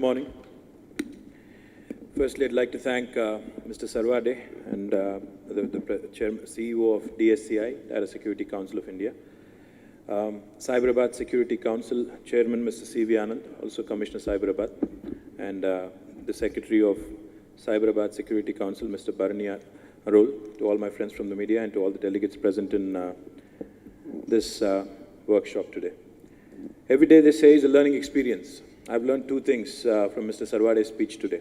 morning. Firstly, I'd like to thank Mr. Sarvade and the CEO of DSCI, Data Security Council of India, Cyberabad Security Council Chairman, Mr. C.V. Anand, also Commissioner Cyberabad, and the Secretary of Cyberabad Security Council, Mr. Bharani Arul, to all my friends from the media and to all the delegates present in this workshop today. Every day, they say, is a learning experience. I've learned two things from Mr. Sarvade's speech today.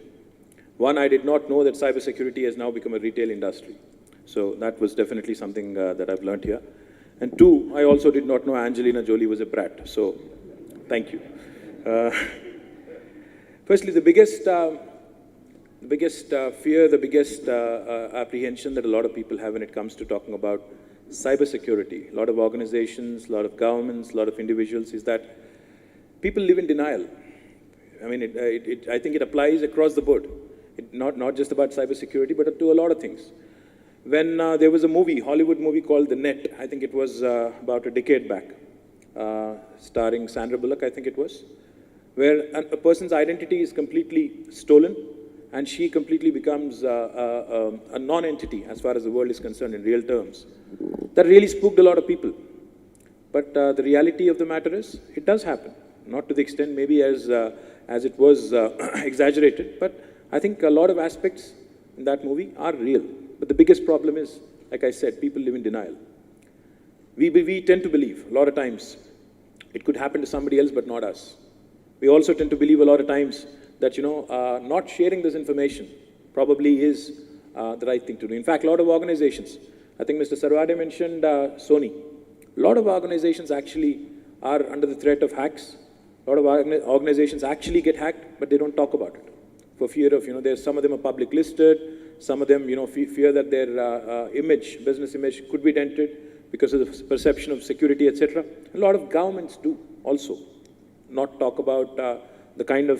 One, I did not know that cybersecurity has now become a retail industry. So that was definitely something that I've learned here. And two, I also did not know Angelina Jolie was a brat. So thank you. Firstly, the biggest fear, the biggest apprehension that a lot of people have when it comes to talking about cybersecurity, a lot of organizations, a lot of governments, a lot of individuals, is that people live in denial. I mean, I think it applies across the board. Not just about cybersecurity, but to a lot of things. When there was a movie, Hollywood movie called The Net, I think it was about a decade back, starring Sandra Bullock, I think it was, where a person's identity is completely stolen and she completely becomes a non-entity as far as the world is concerned in real terms. That really spooked a lot of people. But the reality of the matter is, it does happen. Not to the extent maybe as it was exaggerated, but I think a lot of aspects in that movie are real. But the biggest problem is, like I said, people live in denial. We tend to believe a lot of times it could happen to somebody else but not us. We also tend to believe a lot of times that, not sharing this information probably is the right thing to do. In fact, a lot of organizations, I think Mr. Sarvade mentioned Sony. A lot of organizations actually are under the threat of hacks. A lot of organizations actually get hacked, but they don't talk about it. For fear of, there's some of them are public listed, some of them, fear that their business image could be dented because of the perception of security, etc. A lot of governments do also not talk about the kind of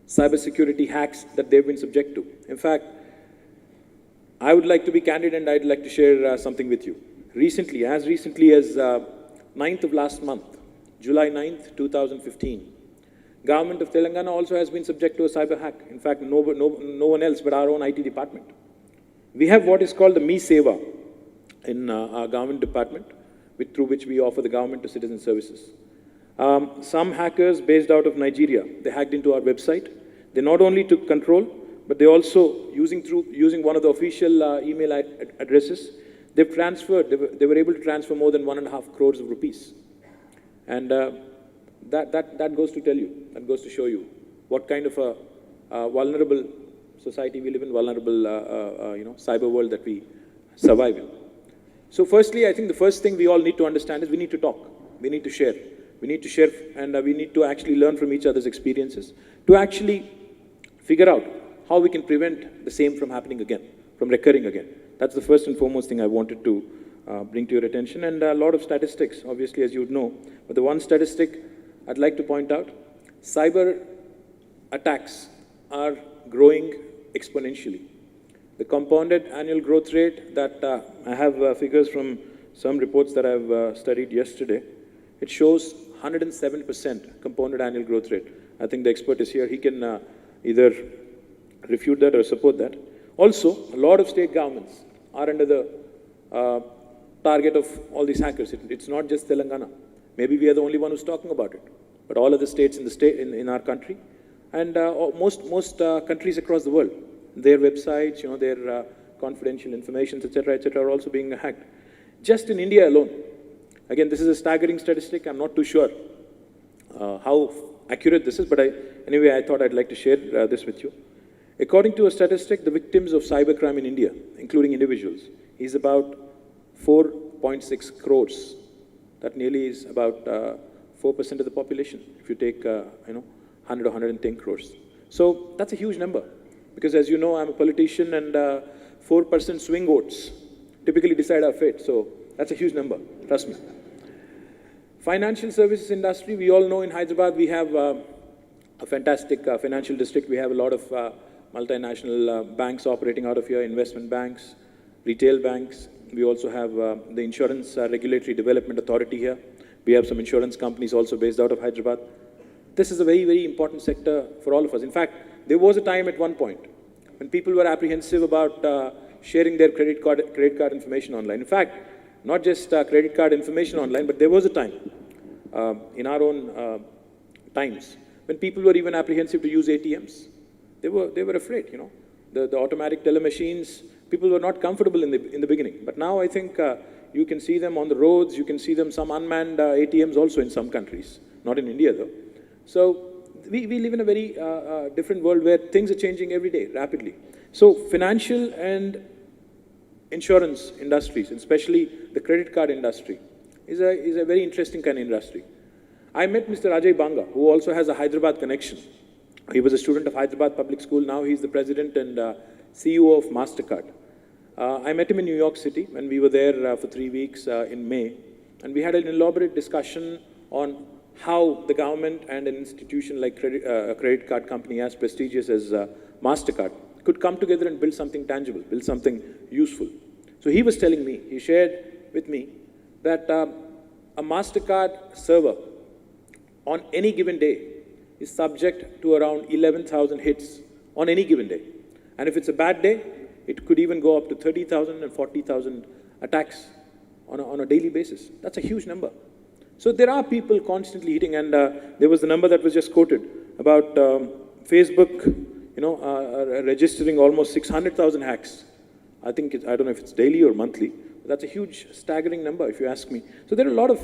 cybersecurity hacks that they've been subject to. In fact, I would like to be candid and I'd like to share something with you. Recently, as recently as 9th of last month, July 9th, 2015, Government of Telangana also has been subject to a cyber hack. In fact, no one else but our own IT department. We have what is called the Me Seva in our government department, through which we offer the government to citizen services. Some hackers based out of Nigeria, they hacked into our website. They not only took control, but they also, using one of the official email addresses, they were able to transfer more than 1.5 crores of rupees. And that goes to tell you, that goes to show you what kind of a vulnerable society we live in, vulnerable, cyber world that we survive in. So firstly, I think the first thing we all need to understand is we need to talk. We need to share. We need to share and we need to actually learn from each other's experiences to actually figure out how we can prevent the same from happening again, from recurring again. That's the first and foremost thing I wanted to bring to your attention. And a lot of statistics, obviously, as you would know. But the one statistic I'd like to point out, cyber attacks are growing exponentially. The compounded annual growth rate that I have figures from some reports that I've studied yesterday, it shows 107% compounded annual growth rate. I think the expert is here. He can either refute that or support that. Also, a lot of state governments are under the target of all these hackers. It's not just Telangana. Maybe we are the only one who's talking about it. But all of the states in our country and most countries across the world, their websites, their confidential information, etc., are also being hacked. Just in India alone. Again, this is a staggering statistic. I'm not too sure how accurate this is, but anyway, I thought I'd like to share this with you. According to a statistic, the victims of cybercrime in India, including individuals, is about 4.6 crores. That nearly is about 4% of the population, if you take, 100 or 110 crores. So that's a huge number, because as you know, I'm a politician and 4% swing votes typically decide our fate. So that's a huge number, trust me. Financial services industry, we all know in Hyderabad we have a fantastic financial district. We have a lot of multinational banks operating out of here, investment banks, retail banks. We also have the Insurance Regulatory Development Authority here. We have some insurance companies also based out of Hyderabad. this is a very, very important sector for all of us. In fact, there was a time at one point when people were apprehensive about sharing their credit card information online. In fact, not just credit card information online, but there was a time in our own times when people were even apprehensive to use ATMs. They were afraid, you know. The automatic teller machines, people were not comfortable in the beginning. But now I think you can see them on the roads, you can see them, some unmanned ATMs also in some countries, not in India though. So we live in a very different world where things are changing every day, rapidly. So financial and insurance industries, especially the credit card industry, is a very interesting kind of industry. I met Mr. Ajay Banga, who also has a Hyderabad connection. He was a student of Hyderabad Public School. Now he's the president and CEO of MasterCard. I met him in New York City when we were there for 3 weeks in May. And we had an elaborate discussion on how the government and an institution like a credit card company as prestigious as MasterCard could come together and build something tangible, build something useful. So he was telling me, he shared with me that a MasterCard server on any given day is subject to around 11,000 hits on any given day. And if it's a bad day, it could even go up to 30,000 and 40,000 attacks on a daily basis. That's a huge number. So there are people constantly hitting, and there was the number that was just quoted about Facebook, you know, registering almost 600,000 hacks. I think I don't know if it's daily or monthly. But that's a huge, staggering number, if you ask me. So there are a lot of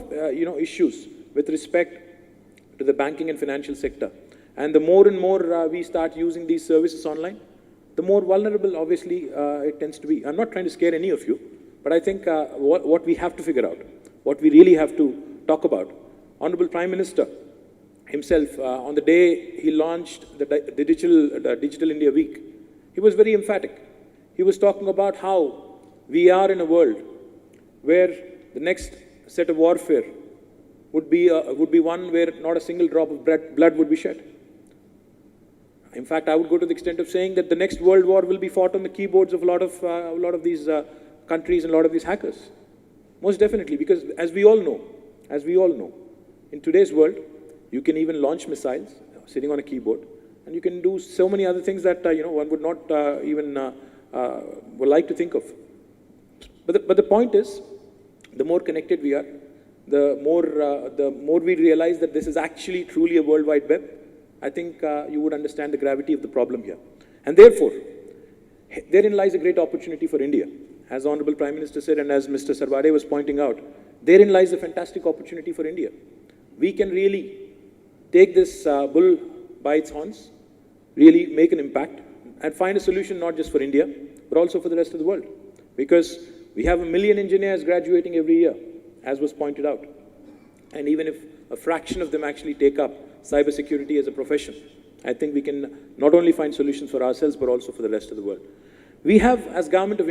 issues with respect to the banking and financial sector. And the more and more we start using these services online, the more vulnerable, obviously, it tends to be. I'm not trying to scare any of you, but I think what we have to figure out, what we really have to talk about, Honorable Prime Minister himself, on the day he launched the Digital India Week, he was very emphatic. He was talking about how we are in a world where the next set of warfare would be one where not a single drop of blood would be shed. In fact, I would go to the extent of saying that the next world war will be fought on the keyboards of a lot of these countries and a lot of these hackers. Most definitely, because as we all know, in today's world, you can even launch missiles sitting on a keyboard, and you can do so many other things that one would not even would like to think of. But the point is, the more connected we are, the more we realize that this is actually truly a World Wide Web, I think you would understand the gravity of the problem here. And therefore, therein lies a great opportunity for India. As Honorable Prime Minister said, and as Mr. Sarvade was pointing out, therein lies a fantastic opportunity for India. We can really take this bull by its horns, really make an impact, and find a solution not just for India, but also for the rest of the world. Because we have 1 million engineers graduating every year, as was pointed out. And even if a fraction of them actually take up cybersecurity as a profession, I think we can not only find solutions for ourselves, but also for the rest of the world. We have, as Government of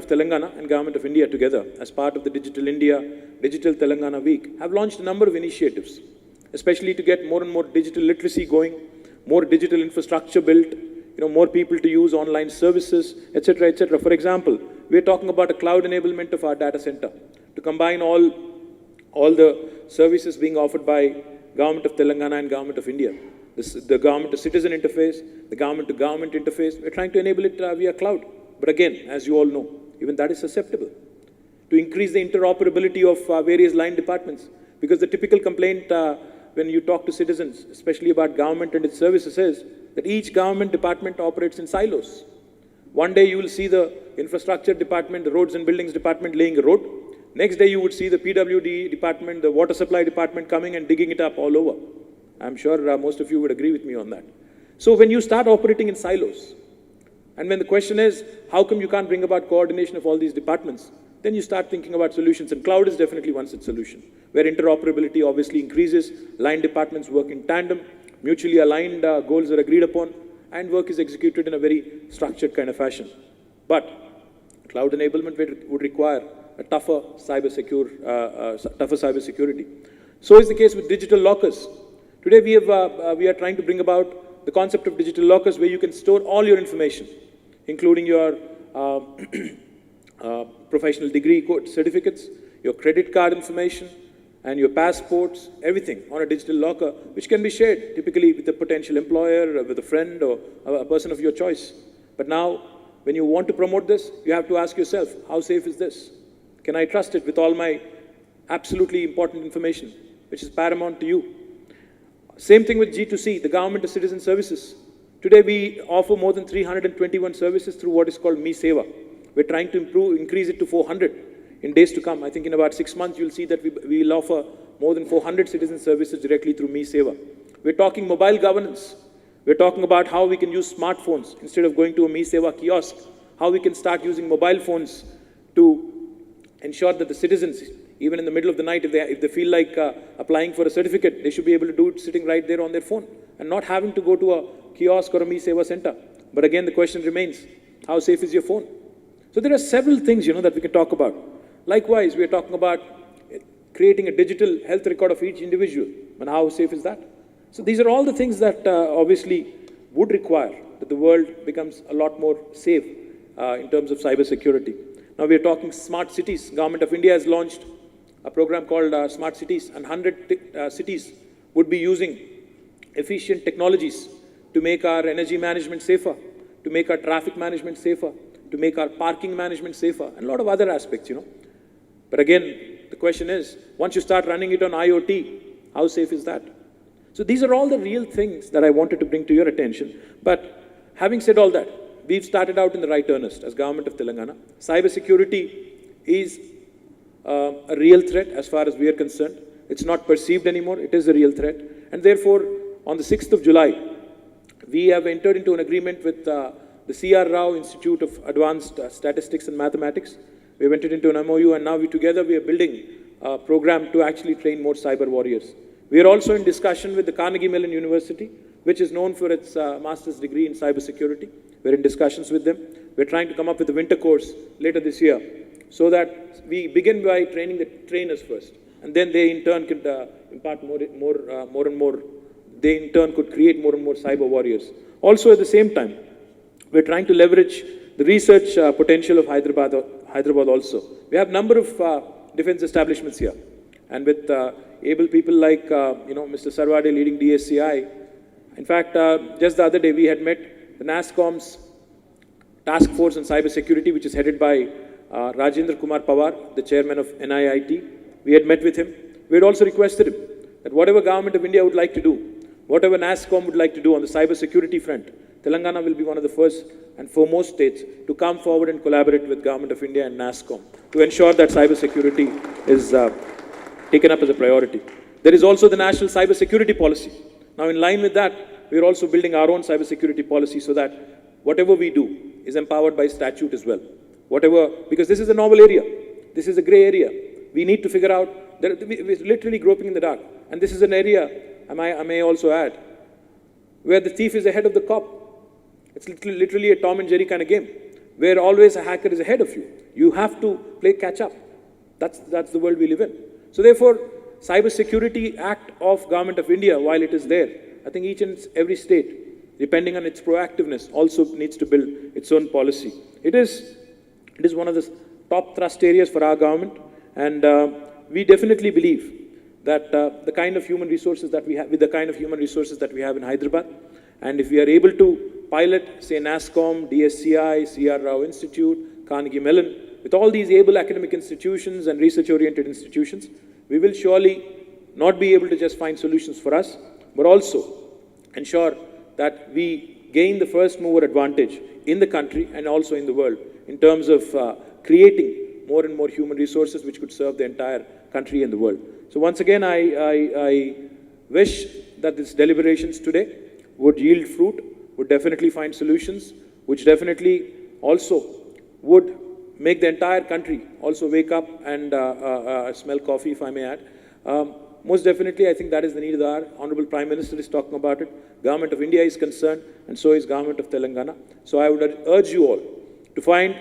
Telangana and Government of India together, as part of the Digital Telangana Week, have launched a number of initiatives, especially to get more and more digital literacy going, more digital infrastructure built, more people to use online services, etc., etc. For example, we're talking about a cloud enablement of our data center to combine all the services being offered by Government of Telangana and Government of India. The government to citizen interface, the government to government interface, we're trying to enable it via cloud. But again, as you all know, even that is susceptible. To increase the interoperability of various line departments, because the typical complaint when you talk to citizens, especially about government and its services, is that each government department operates in silos. One day you will see the infrastructure department, the roads and buildings department laying a road. Next day you would see the PWD department, the water supply department coming and digging it up all over. I'm sure most of you would agree with me on that. So when you start operating in silos, and when the question is, how come you can't bring about coordination of all these departments, then you start thinking about solutions, and cloud is definitely one such solution, where interoperability obviously increases, line departments work in tandem, mutually aligned goals are agreed upon, and work is executed in a very structured kind of fashion. But cloud enablement would require a tougher cybersecurity. So is the case with digital lockers. Today we are trying to bring about the concept of digital lockers where you can store all your information, including your professional degree certificates, your credit card information, and your passports, everything on a digital locker, which can be shared typically with a potential employer, or with a friend, or a person of your choice. But now, when you want to promote this, you have to ask yourself, how safe is this? Can I trust it with all my absolutely important information, which is paramount to you? Same thing with G2C, the Government to Citizen Services. Today, we offer more than 321 services through what is called Me Seva. We're trying to increase it to 400 in days to come. I think in about 6 months, you'll see that we will offer more than 400 citizen services directly through Me Seva. We're talking mobile governance. We're talking about how we can use smartphones instead of going to a Me Seva kiosk, how we can start using mobile phones to ensure that the citizens, even in the middle of the night, if they feel like applying for a certificate, they should be able to do it sitting right there on their phone and not having to go to a kiosk or a Me Seva center. But again, the question remains, how safe is your phone? So there are several things, that we can talk about. Likewise, we are talking about creating a digital health record of each individual. And how safe is that? So these are all the things that obviously would require that the world becomes a lot more safe in terms of cyber security. Now we are talking smart cities. Government of India has launched a program called Smart Cities, and 100 cities would be using efficient technologies to make our energy management safer, to make our traffic management safer, to make our parking management safer, and a lot of other aspects, But again, the question is, once you start running it on IoT, how safe is that? So these are all the real things that I wanted to bring to your attention. But having said all that, we've started out in the right earnest as Government of Telangana. Cybersecurity is a real threat as far as we are concerned. It's not perceived anymore, it is a real threat. And therefore, on the 6th of July, we have entered into an agreement with the C.R. Rao Institute of Advanced Statistics and Mathematics. We have entered into an MOU, and now together we are building a program to actually train more cyber warriors. We are also in discussion with the Carnegie Mellon University, which is known for its master's degree in cybersecurity. We're in discussions with them. We're trying to come up with a winter course later this year, so that we begin by training the trainers first, and then they in turn could impart more and more. They in turn could create more and more cyber warriors. Also, at the same time, we're trying to leverage the research potential of Hyderabad also. We have a number of defense establishments here, and with able people like Mr. Sarvade leading DSCI. In fact, just the other day we had met the NASSCOM's task force on cybersecurity, which is headed by Rajendra Kumar Pawar, the chairman of NIIT. We had met with him. We had also requested him that whatever Government of India would like to do, whatever NASSCOM would like to do on the cybersecurity front, Telangana will be one of the first and foremost states to come forward and collaborate with Government of India and NASSCOM to ensure that cybersecurity is taken up as a priority. There is also the National Cybersecurity Policy. Now, in line with that, we are also building our own cybersecurity policy so that whatever we do is empowered by statute as well. Because this is a novel area. This is a gray area. We need to figure out, we're literally groping in the dark. And this is an area, I may also add, where the thief is ahead of the cop. It's literally a Tom and Jerry kind of game, where always a hacker is ahead of you. You have to play catch up. That's the world we live in. So therefore, Cybersecurity Act of Government of India, while it is there, I think each and every state, depending on its proactiveness, also needs to build its own policy. It is one of the top thrust areas for our government, and we definitely believe that the kind of human resources that we have, with the kind of human resources that we have in Hyderabad, and if we are able to pilot, say, NASSCOM, DSCI, C.R. Rao Institute, Carnegie Mellon, with all these able academic institutions and research-oriented institutions, we will surely not be able to just find solutions for us, but also ensure that we gain the first mover advantage in the country and also in the world in terms of creating more and more human resources which could serve the entire country and the world. So once again, I wish that these deliberations today would yield fruit, would definitely find solutions, which definitely also would make the entire country also wake up and smell coffee, if I may add. Most definitely, I think that is the need of the hour. Honorable Prime Minister is talking about it. Government of India is concerned, and so is Government of Telangana. So I would urge you all to find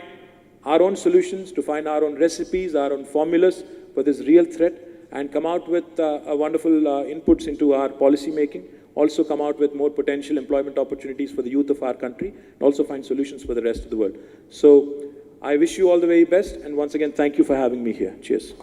our own solutions, to find our own recipes, our own formulas for this real threat, and come out with wonderful inputs into our policy making. Also come out with more potential employment opportunities for the youth of our country, and also find solutions for the rest of the world. So I wish you all the very best, and once again, thank you for having me here. Cheers.